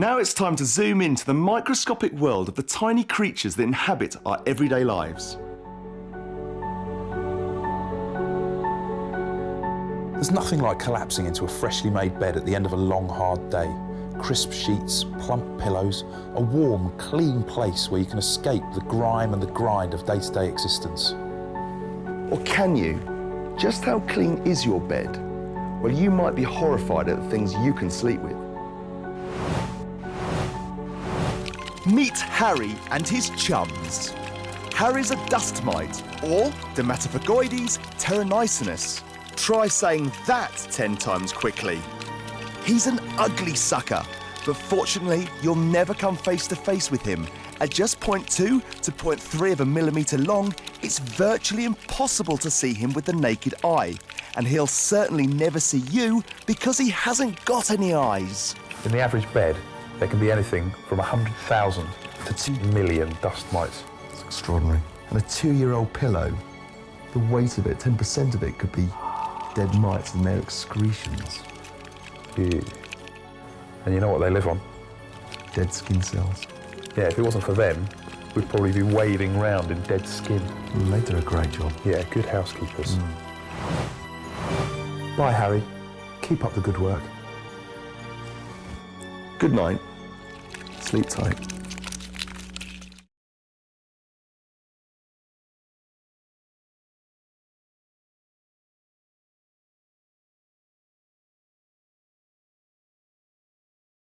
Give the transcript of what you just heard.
Now it's time to zoom into the microscopic world of the tiny creatures that inhabit our everyday lives. There's nothing like collapsing into a freshly made bed at the end of a long, hard day. Crisp sheets, plump pillows, a warm, clean place where you can escape the grime and the grind of day-to-day existence. Or can you? Just how clean is your bed? Well, you might be horrified at the things you can sleep with. Meet Harry and his chums. Harry's a dust mite, or Dermatophagoides terranicinus. Try saying that 10 times quickly. He's an ugly sucker, but fortunately, you'll never come face to face with him. At just 0.2 to 0.3 of a millimetre long, it's virtually impossible to see him with the naked eye. And he'll certainly never see you because he hasn't got any eyes. In the average bed, there can be anything from 100,000 to 2 million dust mites. It's extraordinary. And a 2-year-old pillow, the weight of it, 10% of it could be dead mites and their excretions. Ew. And you know what they live on? Dead skin cells. Yeah, if it wasn't for them, we'd probably be wading round in dead skin. They do a great job. Yeah, good housekeepers. Bye, Harry. Keep up the good work. Good night. Sleep tight.